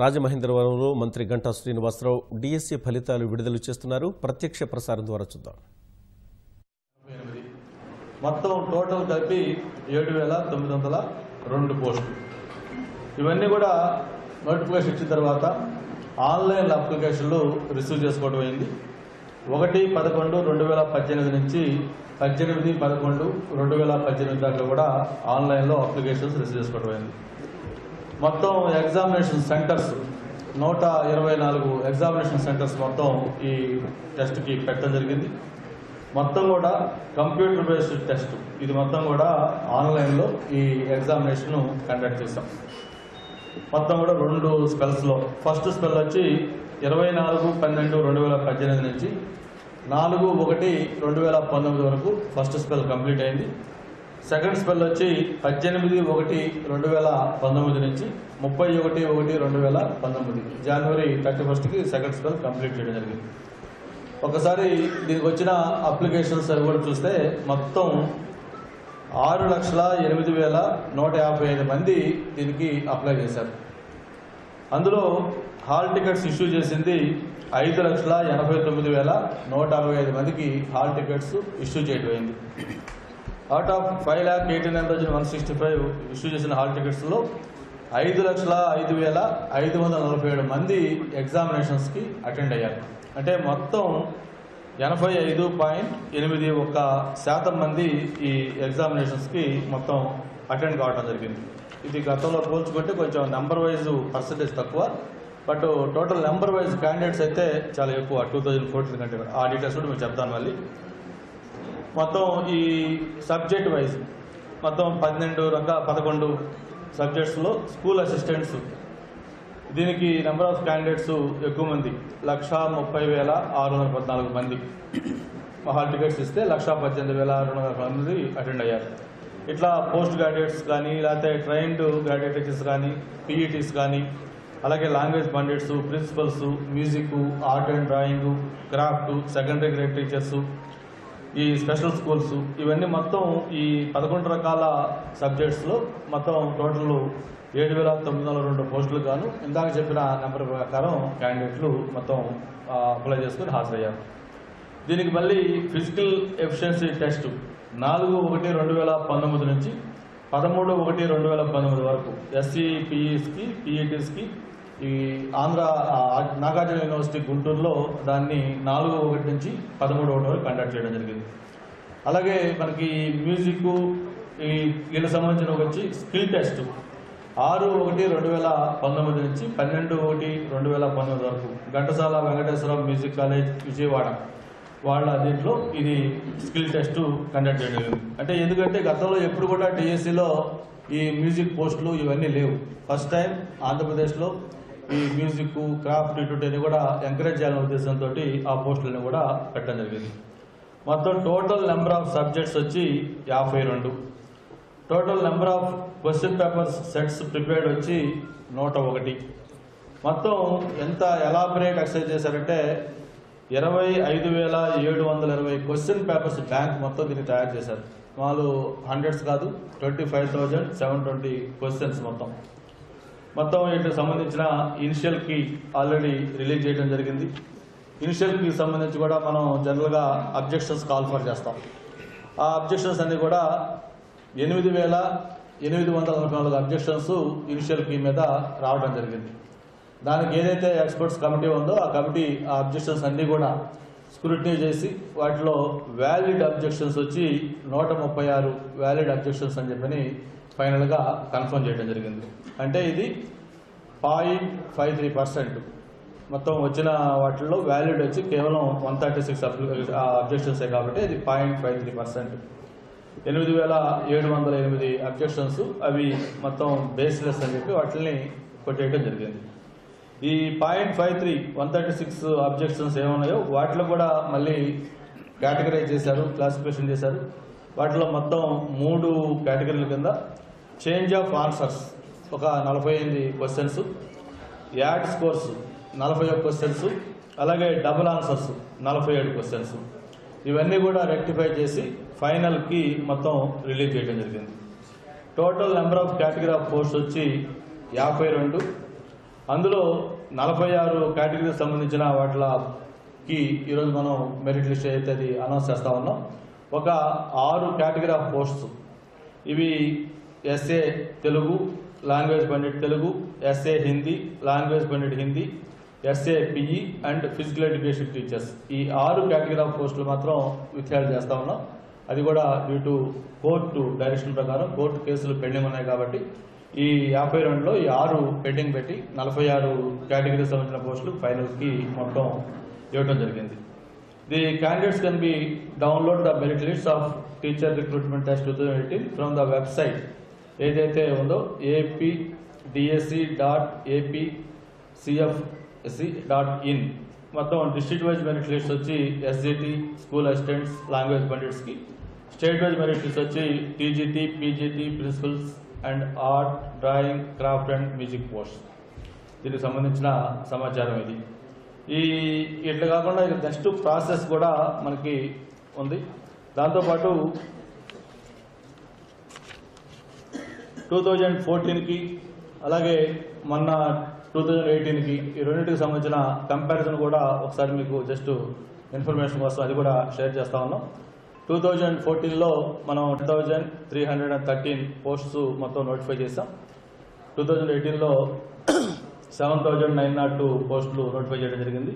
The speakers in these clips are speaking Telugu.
రాజమహేంద్రవరంలో మంత్రి గంటా శ్రీనివాసరావు డిఎస్సి ఫలితాలు విడుదల చేస్తున్నారు. ప్రత్యక్ష ప్రసారం ద్వారా చూద్దాం. మొత్తం టోటల్ కలిపి 7,902 పోస్టులు. ఇవన్నీ కూడా నోటిఫికేషన్ ఇచ్చిన తర్వాత ఆన్లైన్ అప్లికేషన్లు రిసీవ్ చేసుకోవడం అయింది. 1/11/2018 నుంచి 18/11/2018 దాకా కూడా ఆన్లైన్లో అప్లికేషన్స్ రిసీవ్ చేసుకోవడం అయింది. మొత్తం ఎగ్జామినేషన్ సెంటర్స్ 124 ఎగ్జామినేషన్ సెంటర్స్ మొత్తం ఈ టెస్ట్కి పెట్టడం జరిగింది. మొత్తం కూడా కంప్యూటర్ బేస్డ్ టెస్ట్, ఇది మొత్తం కూడా ఆన్లైన్లో ఈ ఎగ్జామినేషన్ కండక్ట్ చేశాం. మొత్తం కూడా 2 స్పెల్స్లో ఫస్ట్ స్పెల్ వచ్చి 24/12/2018 నుంచి 4/1/2019 వరకు ఫస్ట్ స్పెల్ కంప్లీట్ అయింది. సెకండ్ స్పెల్ వచ్చి 18/1/2019 నుంచి 31/1/2019 జనవరి 31కి సెకండ్ స్పెల్ కంప్లీట్ చేయడం జరిగింది. ఒకసారి దీనికి వచ్చిన అప్లికేషన్స్ అవి కూడా చూస్తే మొత్తం 6,08,155 మంది దీనికి అప్లై చేశారు. అందులో హాల్ టికెట్స్ ఇష్యూ చేసింది 5,89,165 మందికి హాల్ టికెట్స్ ఇష్యూ చేయడం అయింది. అవుట్ ఆఫ్ 5,89,165 ఇష్యూ చేసిన హాల్ టికెట్స్లో 5,05,547 మంది ఎగ్జామినేషన్స్కి అటెండ్ అయ్యారు. అంటే మొత్తం 85.81% మంది ఈ ఎగ్జామినేషన్స్కి మొత్తం అటెండ్ కావడం జరిగింది. ఇది గతంలో పోల్చుకుంటే కొంచెం నెంబర్ వైజ్ పర్సంటేజ్ తక్కువ, but total number wise candidates అయితే చాలా ఎక్కువ 2014 కంటే. ఆ డీటెయిల్స్ కూడా మేము చెప్తాను మళ్ళీ. మొత్తం ఈ సబ్జెక్ట్ వైజ్ మొత్తం 11 సబ్జెక్ట్స్లో స్కూల్ అసిస్టెంట్స్ దీనికి నెంబర్ ఆఫ్ క్యాండిడేట్స్ ఎక్కువ మంది 1,30,614 మంది హాల్ టికెట్స్ ఇస్తే 1,18,614 మంది అటెండ్ అయ్యారు. ఇట్లా పోస్ట్ గ్రాడ్యుయేట్స్ కానీ లేకపోతే ట్రైన్డ్ గ్రాడ్యుయేట్ టీచర్స్ కానీ పీఈటీస్ కానీ అలాగే language pandits, principals, music, art and drawing, craft, secondary grade teachers, ఈ స్పెషల్ స్కూల్స్, ఇవన్నీ మొత్తం ఈ 11 రకాల సబ్జెక్ట్స్లో మొత్తం టోటల్ 7,902 పోస్టులు గాను ఇందాక చెప్పిన నెంబర్ ప్రకారం క్యాండిడేట్లు మొత్తం అప్లై చేసుకుని హాజరయ్యారు. దీనికి మళ్ళీ ఫిజికల్ ఎఫిషియన్సీ టెస్ట్ 4/1/2019 నుంచి 13/1/2019 వరకు ఎస్సీ పీఈస్కి పీఈటీస్కి ఈ నాగార్జున యూనివర్సిటీ గుంటూరులో దాన్ని 4/1 నుంచి 13/1 వరకు కండక్ట్ చేయడం జరిగింది. అలాగే మనకి మ్యూజిక్ వీళ్ళకి సంబంధించిన వచ్చి స్కిల్ టెస్ట్ 6/1/2019 నుంచి 12/1/2019 వరకు ఘంటసాల వెంకటేశ్వర మ్యూజిక్ కాలేజ్ విజయవాడ వాళ్ళ దీంట్లో ఇది స్కిల్ టెస్ట్ కండక్ట్ చేయడం జరిగింది. అంటే ఎందుకంటే గతంలో ఎప్పుడు కూడా డిఎస్సిలో ఈ మ్యూజిక్ పోస్టులు ఇవన్నీ లేవు. ఫస్ట్ టైం ఆంధ్రప్రదేశ్లో ఈ మ్యూజిక్, క్రాఫ్ట్ ఇటువంటివి కూడా ఎంకరేజ్ చేయాలనే ఉద్దేశంతో ఆ పోస్టులను కూడా పెట్టడం జరిగింది. మొత్తం టోటల్ నెంబర్ ఆఫ్ సబ్జెక్ట్స్ వచ్చి 52. Total number of question papers sets prepared వచ్చి 101. మొత్తం ఎంత ఎలాబరేట్ ఎక్సర్సైజ్ చేశారంటే 25,720 క్వశ్చన్ పేపర్స్ బ్యాంక్ మొత్తం దీన్ని తయారు చేశారు. వాళ్ళు హండ్రెడ్స్ కాదు, 25,720 క్వశ్చన్స్ మొత్తం వీటికి సంబంధించిన ఇనిషియల్ కీ ఆల్రెడీ రిలీజ్ చేయడం జరిగింది. ఇనిషియల్ కీకి సంబంధించి కూడా మనం జనరల్గా అబ్జెక్షన్స్ కాల్ ఫర్ చేస్తాం. ఆ అబ్జెక్షన్స్ అన్ని కూడా 8,844 అబ్జెక్షన్స్ ఇనిషియల్ కీ మీద రావడం జరిగింది. దానికి ఏదైతే ఎక్స్పర్ట్స్ కమిటీ ఉందో ఆ కమిటీ ఆ అబ్జెక్షన్స్ అన్నీ కూడా స్క్రూటినీ చేసి వాటిలో వ్యాలిడ్ అబ్జెక్షన్స్ వచ్చి 136 వ్యాలిడ్ అబ్జెక్షన్స్ అని చెప్పని ఫైనల్గా కన్ఫర్మ్ చేయడం జరిగింది. అంటే ఇది 0.53%. మొత్తం వచ్చిన వాటిల్లో వ్యాలిడ్ వచ్చి కేవలం 136 అబ్జెక్షన్సే కాబట్టి ఇది 0.53%. 8,708 అబ్జెక్షన్స్ అవి మొత్తం బేస్లెస్ అని చెప్పి వాటిని కొట్టేయడం జరిగింది. ఈ 0.53 136 అబ్జెక్షన్స్ ఏమున్నాయో వాటిలో కూడా మళ్ళీ కేటగరైజ్ చేశారు, క్లాసిఫికేషన్ చేశారు. వాటిలో మొత్తం 3 కేటగిరీల కింద చేంజ్ ఆఫ్ ఆన్సర్స్ ఒక 48 క్వశ్చన్స్, యాడ్ స్కోర్స్ 41 క్వశ్చన్స్, అలాగే డబుల్ ఆన్సర్స్ 47 క్వశ్చన్స్, ఇవన్నీ కూడా రెక్టిఫై చేసి ఫైనల్కి మొత్తం రిలీజ్ చేయడం జరిగింది. Total number of category of post వచ్చి 52. అందులో 46 కేటగిరీకి సంబంధించిన వాటికి ఈరోజు మనం మెరిట్ లిస్ట్ అయితే అది అనౌన్స్ చేస్తా ఉన్నాం. ఒక 6 కేటగిరీ ఆఫ్ పోస్ట్స్, ఇవి SA Telugu language pandit Telugu, SA Hindi language pandit Hindi, SA PE and physical education teachers. ఈ 6 కేటగిరీ ఆఫ్ పోస్టులు మాత్రం విత్డ్రాల్ చేస్తా ఉన్నాం. అది కూడా డ్యూ టు కోర్టు డైరెక్షన్ ప్రకారం కోర్టు కేసులు పెండింగ్ ఉన్నాయి కాబట్టి ఈ 52లో ఈ 6 పెండింగ్ పెట్టి 46 కేటగిరీకి సంబంధించిన పోస్టులు ఫైనల్కి మొత్తం ఇవ్వడం జరిగింది. The candidates can be download the merit list of teacher recruitment test 2018 from the website ఏదైతే ఉందో apdsc.apcfsc.in. మొత్తం డిస్ట్రిక్ట్ వైజ్ మెరిట్ లిస్ట్ వచ్చి ఎస్జిటి స్కూల్ అసిస్టెంట్స్ లాంగ్వేజ్ పండిట్స్కి, స్టేట్ వైజ్ మెరిట్ లిస్ట్ వచ్చి TGT PGT principals and art drawing craft and music post. దీనికి సంబంధించిన సమాచారం ఇది. ఇట్లా కాకుండా ఇక నెక్స్ట్ ప్రాసెస్ కూడా మనకి ఉంది. దాంతోపాటు 2014కి అలాగే మొన్న 2018కి ఈ రెండింటికి సంబంధించిన కంపారిజన్ కూడా ఒకసారి మీకు జస్ట్ ఇన్ఫర్మేషన్ కోసం అది కూడా షేర్ చేస్తా ఉన్నాం. 2014లో మనం 10,313 పోస్ట్స్ మొత్తం నోటిఫై చేసాం. 2018లో 7,902 పోస్టులు నోటిఫై చేయడం జరిగింది.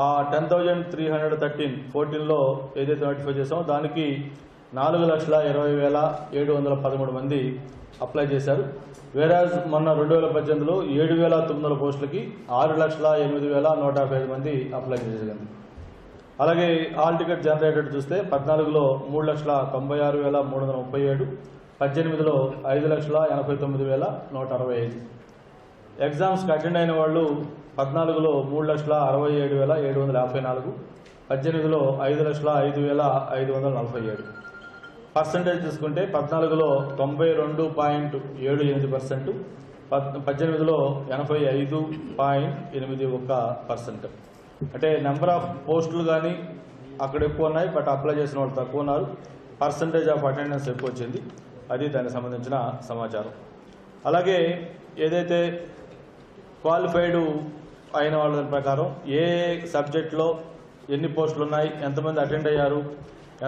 ఆ 10,313 14లో ఏదైతే నోటిఫై చేసామో దానికి 4,20,713 మంది అప్లై చేశారు. వేరాజ్ మొన్న 2018లో 7,900 పోస్టులకి 6,08,155 మంది అప్లై చేయడం జరిగింది. అలాగే ఆల్ టికెట్ జనరేటెడ్ చూస్తే 14లో 3,96,337, 18లో 5,89,165. ఎగ్జామ్స్కి అటెండ్ అయిన వాళ్ళు 14లో 3,67,754, 18లో 5,05,547. పర్సంటేజ్ చూసుకుంటే 14లో 92.78%, 18లో 85.81%. అంటే నెంబర్ ఆఫ్ పోస్టులు కానీ అక్కడ ఎక్కువ ఉన్నాయి, బట్ అప్లై చేసిన వాళ్ళు తక్కువ ఉన్నారు. పర్సంటేజ్ ఆఫ్ అటెండెన్స్ ఎక్కువ వచ్చింది. అది దానికి సంబంధించిన సమాచారం. అలాగే ఏదైతే క్వాలిఫైడ్ అయిన వాళ్ళ ప్రకారం ఏ సబ్జెక్ట్లో ఎన్ని పోస్టులు ఉన్నాయి, ఎంతమంది అటెండ్ అయ్యారు,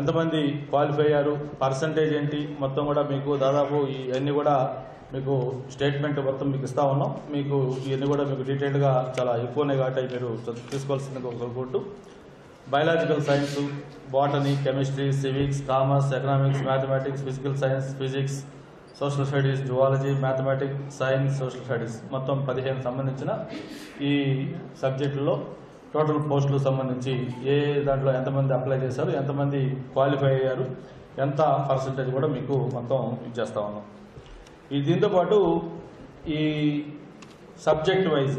ఎంతమంది క్వాలిఫై అయ్యారు, పర్సంటేజ్ ఏంటి, మొత్తం కూడా మీకు దాదాపు ఇవన్నీ కూడా మీకు స్టేట్మెంట్ మొత్తం మీకు ఇస్తా ఉన్నాం. మీకు ఇవన్నీ కూడా మీకు డీటెయిల్గా చాలా ఎక్కువ ఉన్నాయి కాబట్టి మీరు తీసుకోవాల్సింది కోరుకుంటూ biological science, botany, chemistry, civics, commerce, economics, mathematics, physical science, physics, social studies, zoology, mathematics, science, social studies మొత్తం 15 సంబంధించిన ఈ సబ్జెక్టుల్లో టోటల్ పోస్టులకు సంబంధించి ఏ దాంట్లో ఎంతమంది అప్లై చేశారు, ఎంతమంది క్వాలిఫై అయ్యారు, ఎంత పర్సంటేజ్ కూడా మీకు మొత్తం ఇచ్చేస్తా ఉన్నాం. దీంతోపాటు ఈ సబ్జెక్ట్ వైజ్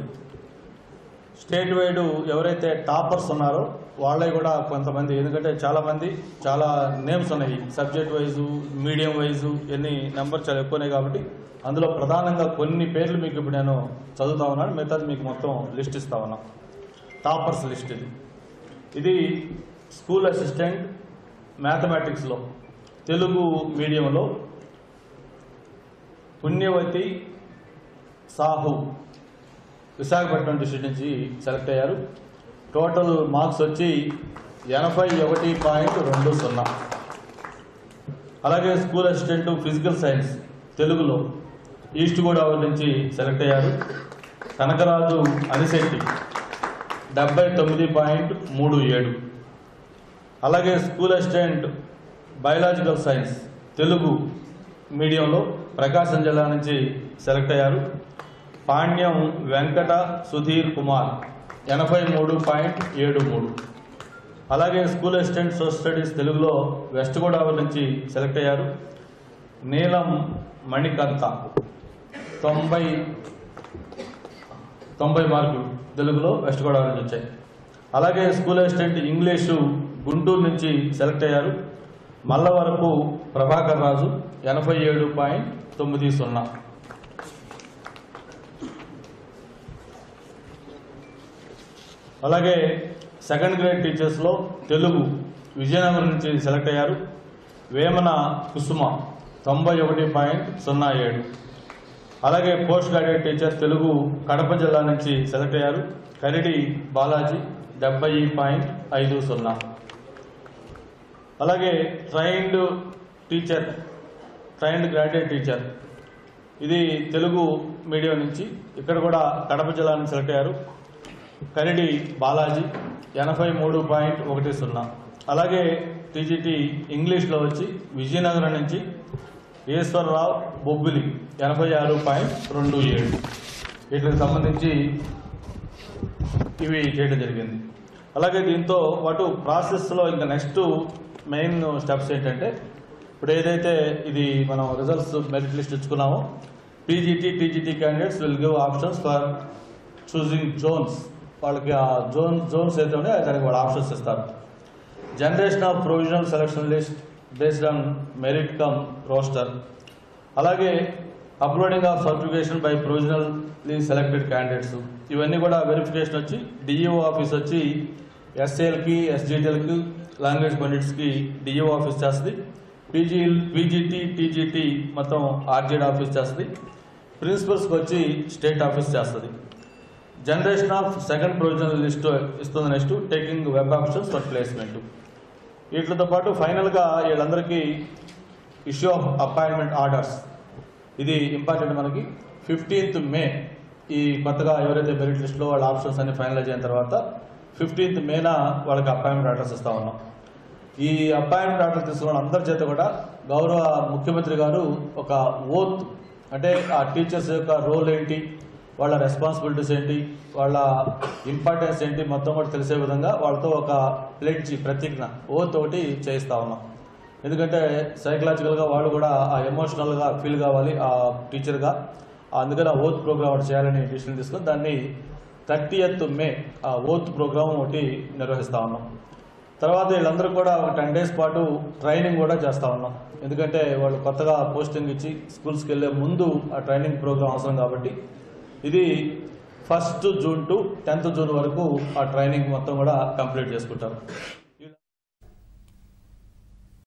స్టేట్ వైడ్ ఎవరైతే టాపర్స్ ఉన్నారో వాళ్ళే కూడా కొంతమంది, ఎందుకంటే చాలామంది చాలా నేమ్స్ ఉన్నాయి సబ్జెక్ట్ వైజు, మీడియం వైజు, ఎన్ని నెంబర్ చాలా ఎక్కువనే కాబట్టి అందులో ప్రధానంగా కొన్ని పేర్లు మీకు ఇప్పుడు నేను చదువుతా ఉన్నాను. మిగతాది మీకు మొత్తం లిస్ట్ ఇస్తా ఉన్నాం. టాపర్స్ లిస్ట్ ఇది స్కూల్ అసిస్టెంట్ మ్యాథమెటిక్స్లో తెలుగు మీడియంలో పుణ్యవతి సాహు విశాఖపట్నం డిస్ట్రిక్ట్ నుంచి సెలెక్ట్ అయ్యారు. టోటల్ మార్క్స్ వచ్చి 81.20. అలాగే స్కూల్ అసిస్టెంట్ ఫిజికల్ సైన్స్ తెలుగులో ఈస్ట్ గోదావరి నుంచి సెలెక్ట్ అయ్యారు. కనకరాజు అనిశెట్టి 79.37. అలాగే school assistant biological science Telugu మీడియంలో ప్రకాశం జిల్లా నుంచి సెలెక్ట్ అయ్యారు. పాండ్యం వెంకట సుధీర్ కుమార్ 83.73. అలాగే స్కూల్ అసిస్టెంట్ సోషల్ స్టడీస్ తెలుగులో వెస్ట్ గోదావరి నుంచి సెలెక్ట్ అయ్యారు. నీలం మణికంత 90 మార్కులు తెలుగులో వెస్ట్ గోదావరి నుంచి వచ్చాయి. అలాగే స్కూల్ అసిస్టెంట్ ఇంగ్లీషు గుంటూరు నుంచి సెలెక్ట్ అయ్యారు. మల్లవరపు ప్రభాకర్ రాజు 87.90. అలాగే సెకండ్ గ్రేడ్ టీచర్స్లో తెలుగు విజయనగరం నుంచి సెలెక్ట్ అయ్యారు. వేమన కుసుమ 91.07. అలాగే post graduate teacher Telugu Kadapa జిల్లా నుంచి సెలెక్ట్ అయ్యారు. కరిడి బాలాజీ 70.50. అలాగే ట్రైన్డ్ గ్రాడ్యుయేట్ టీచర్ ఇది తెలుగు మీడియం నుంచి ఇక్కడ కూడా కడప జిల్లా నుంచి సెలెక్ట్ అయ్యారు. కరిడి బాలాజీ 83.10. అలాగే టీజీటీ ఇంగ్లీష్లో వచ్చి విజయనగరం నుంచి ఈశ్వరరావు బొబ్బిలి 86.27. వీటికి సంబంధించి ఇవి చేయడం జరిగింది. అలాగే దీంతో పాటు ప్రాసెస్లో ఇంకా నెక్స్ట్ మెయిన్ స్టెప్స్ ఏంటంటే ఇప్పుడు ఏదైతే ఇది మనం రిజల్ట్స్ మెరిట్ లిస్ట్ ఇచ్చుకున్నామో TGT candidates will give options for choosing zones. వాళ్ళకి ఆ జోన్స్ అయితే ఉన్నాయో దానికి వాళ్ళు ఆప్షన్స్ ఇస్తారు. Generation of provisional selection list based on merit cum roster. అలాగే uploading of certification by provisionally selected candidates. ఇవన్నీ కూడా వెరిఫికేషన్ వచ్చి డిఈఓ ఆఫీస్ వచ్చి ఎస్ఏఎల్కి ఎస్జిటిఎల్కి లాంగ్వేజ్ పండిట్స్కి డిఈఓ ఆఫీస్ చేస్తుంది. టీజీటీ మొత్తం ఆర్జేడ్ ఆఫీస్ చేస్తుంది. ప్రిన్సిపల్స్కి వచ్చి స్టేట్ ఆఫీస్ చేస్తుంది. Generation of second provisional list ఇస్తుంది. Next taking web options for placement. వీటితో పాటు ఫైనల్గా వీళ్ళందరికీ ఇష్యూ ఆఫ్ అపాయింట్మెంట్ ఆర్డర్స్. ఇది ఇంపార్టెంట్ మనకి. 15th మే ఈ కొత్తగా ఎవరైతే మెరిట్ లిస్ట్లో వాళ్ళ ఆప్షన్స్ అన్ని ఫైనలైజ్ అయిన తర్వాత 15th మేన వాళ్ళకి అపాయింట్మెంట్ ఆర్డర్స్ ఇస్తా ఉన్నాం. ఈ అపాయింట్మెంట్ ఆర్డర్ తీసుకున్న అందరి చేత కూడా గౌరవ ముఖ్యమంత్రి గారు ఒక ఓత్ అంటే ఆ టీచర్స్ యొక్క రోల్ ఏంటి, వాళ్ళ రెస్పాన్సిబిలిటీస్ ఏంటి, వాళ్ళ ఇంపార్టెన్స్ ఏంటి మొత్తం కూడా తెలిసే విధంగా వాళ్ళతో ఒక ప్లెడ్జ్ ప్రతిజ్ఞ ఓత్ ఒకటి చేయిస్తా ఉన్నాం. ఎందుకంటే సైకలాజికల్గా వాళ్ళు కూడా ఆ ఎమోషనల్గా ఫీల్ కావాలి ఆ టీచర్గా. అందుకని ఆ ఓత్ ప్రోగ్రామ్ ఒకటి చేయాలని డిసిషన్ తీసుకొని దాన్ని 30th మే ఆ ఓత్ ప్రోగ్రామ్ ఒకటి నిర్వహిస్తా ఉన్నాం. తర్వాత వీళ్ళందరూ కూడా ఒక 10 days పాటు ట్రైనింగ్ కూడా చేస్తూ ఉన్నాం. ఎందుకంటే వాళ్ళు కొత్తగా పోస్టింగ్ ఇచ్చి స్కూల్స్కి వెళ్ళే ముందు ఆ ట్రైనింగ్ ప్రోగ్రామ్ అవసరం కాబట్టి ఇది 1st June to 10th June వరకు ఆ ట్రైనింగ్ మొత్తం కూడా కంప్లీట్ చేసుకుంటారు.